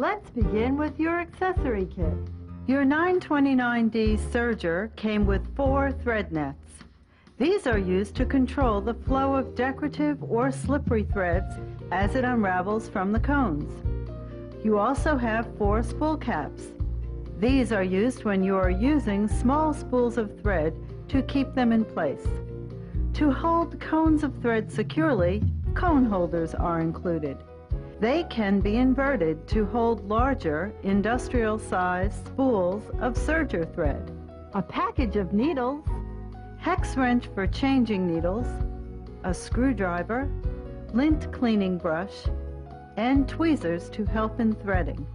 Let's begin with your accessory kit. Your 929D serger came with 4 thread nets. These are used to control the flow of decorative or slippery threads as it unravels from the cones. You also have 4 spool caps. These are used when you are using small spools of thread to keep them in place. To hold cones of thread securely, cone holders are included. They can be inverted to hold larger, industrial-sized spools of serger thread. A package of needles, hex wrench for changing needles, a screwdriver, lint cleaning brush, and tweezers to help in threading.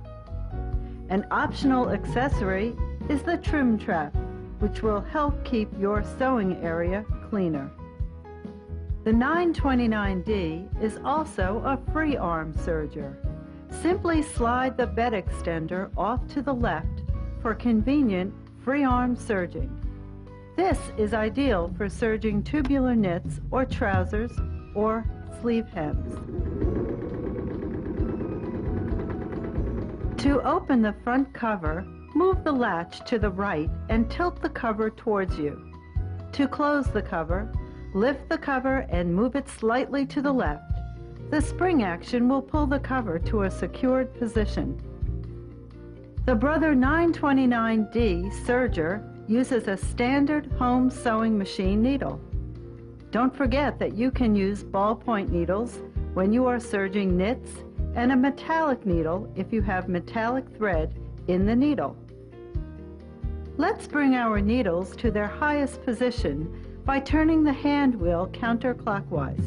An optional accessory is the trim trap, which will help keep your sewing area cleaner. The 929D is also a free arm serger. Simply slide the bed extender off to the left for convenient free arm serging. This is ideal for serging tubular knits or trousers or sleeve hems. To open the front cover, move the latch to the right and tilt the cover towards you. To close the cover, lift the cover and move it slightly to the left. The spring action will pull the cover to a secured position. The Brother 929D serger uses a standard home sewing machine needle. Don't forget that you can use ballpoint needles when you are serging knits and a metallic needle if you have metallic thread in the needle. Let's bring our needles to their highest position by turning the hand wheel counterclockwise.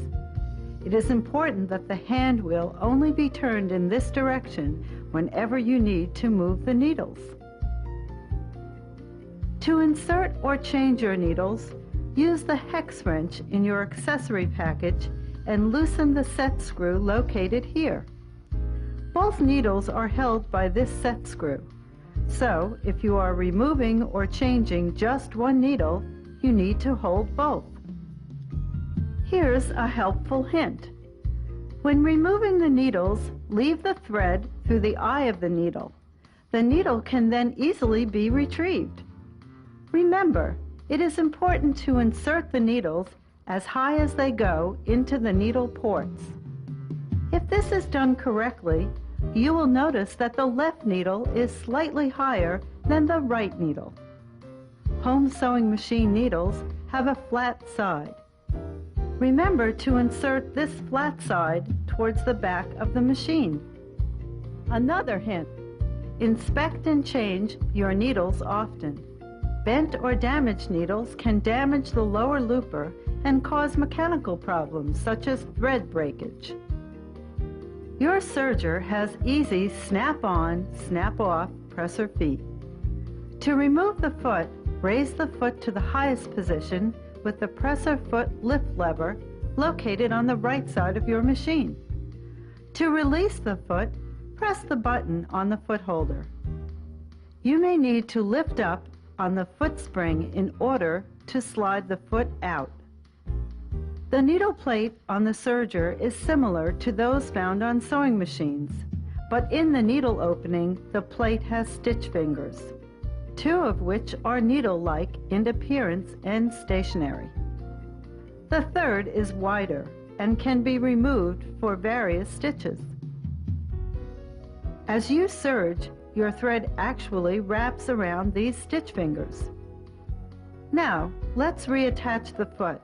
It is important that the hand wheel only be turned in this direction whenever you need to move the needles. To insert or change your needles, use the hex wrench in your accessory package and loosen the set screw located here. Both needles are held by this set screw, so if you are removing or changing just one needle, you need to hold both. Here's a helpful hint. When removing the needles, leave the thread through the eye of the needle. The needle can then easily be retrieved. Remember, it is important to insert the needles as high as they go into the needle ports. If this is done correctly, you will notice that the left needle is slightly higher than the right needle. Home sewing machine needles have a flat side. Remember to insert this flat side towards the back of the machine. Another hint: inspect and change your needles often. Bent or damaged needles can damage the lower looper and cause mechanical problems such as thread breakage. Your serger has easy snap-on, snap-off presser feet. To remove the foot, raise the foot to the highest position with the presser foot lift lever located on the right side of your machine. To release the foot, press the button on the foot holder. You may need to lift up on the foot spring in order to slide the foot out. The needle plate on the serger is similar to those found on sewing machines, but in the needle opening, the plate has stitch fingers, 2 of which are needle-like in appearance and stationary. The third is wider and can be removed for various stitches. As you serge, your thread actually wraps around these stitch fingers. Now, let's reattach the foot.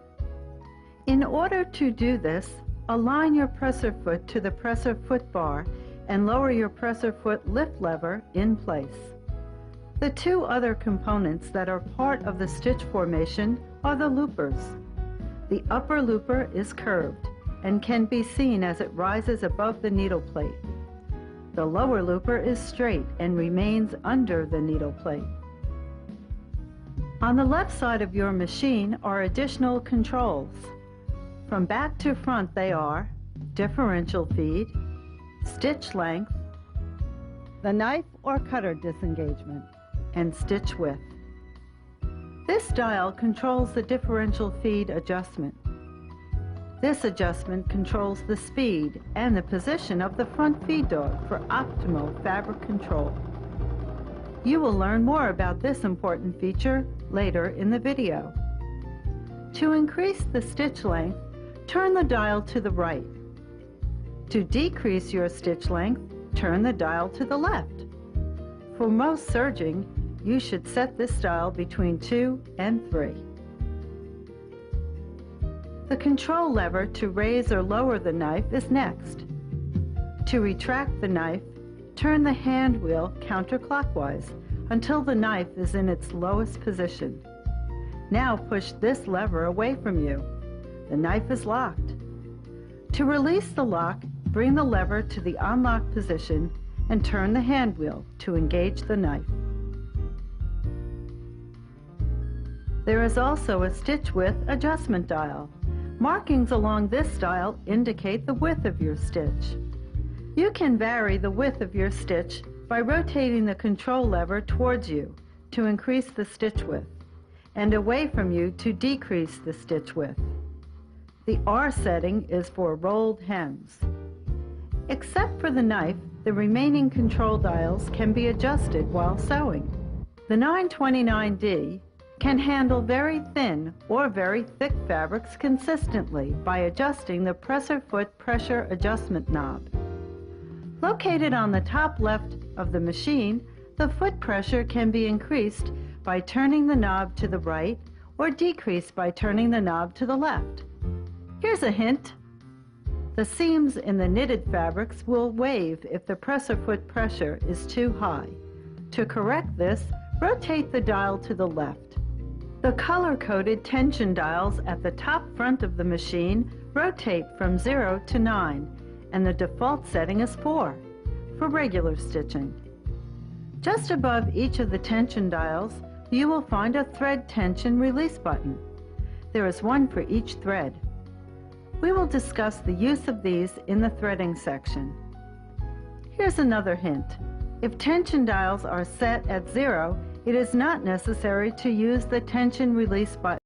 In order to do this, align your presser foot to the presser foot bar and lower your presser foot lift lever in place. The 2 other components that are part of the stitch formation are the loopers. The upper looper is curved and can be seen as it rises above the needle plate. The lower looper is straight and remains under the needle plate. On the left side of your machine are additional controls. From back to front they are differential feed, stitch length, the knife or cutter disengagement, and stitch width. This dial controls the differential feed adjustment. This adjustment controls the speed and the position of the front feed dog for optimal fabric control. You will learn more about this important feature later in the video. To increase the stitch length, turn the dial to the right. To decrease your stitch length, turn the dial to the left. For most serging, you should set this dial between 2 and 3. The control lever to raise or lower the knife is next. To retract the knife, turn the hand wheel counterclockwise until the knife is in its lowest position. Now push this lever away from you. The knife is locked. To release the lock, bring the lever to the unlocked position and turn the hand wheel to engage the knife. There is also a stitch width adjustment dial. Markings along this dial indicate the width of your stitch. You can vary the width of your stitch by rotating the control lever towards you to increase the stitch width, and away from you to decrease the stitch width. The R setting is for rolled hems. Except for the knife, the remaining control dials can be adjusted while sewing. The 929D can handle very thin or very thick fabrics consistently by adjusting the presser foot pressure adjustment knob. Located on the top left of the machine, the foot pressure can be increased by turning the knob to the right or decreased by turning the knob to the left. Here's a hint. The seams in the knitted fabrics will wave if the presser foot pressure is too high. To correct this, rotate the dial to the left. The color-coded tension dials at the top front of the machine rotate from 0 to 9, and the default setting is 4 for regular stitching. Just above each of the tension dials, you will find a thread tension release button. There is one for each thread. We will discuss the use of these in the threading section. Here's another hint. If tension dials are set at 0, it is not necessary to use the tension release button.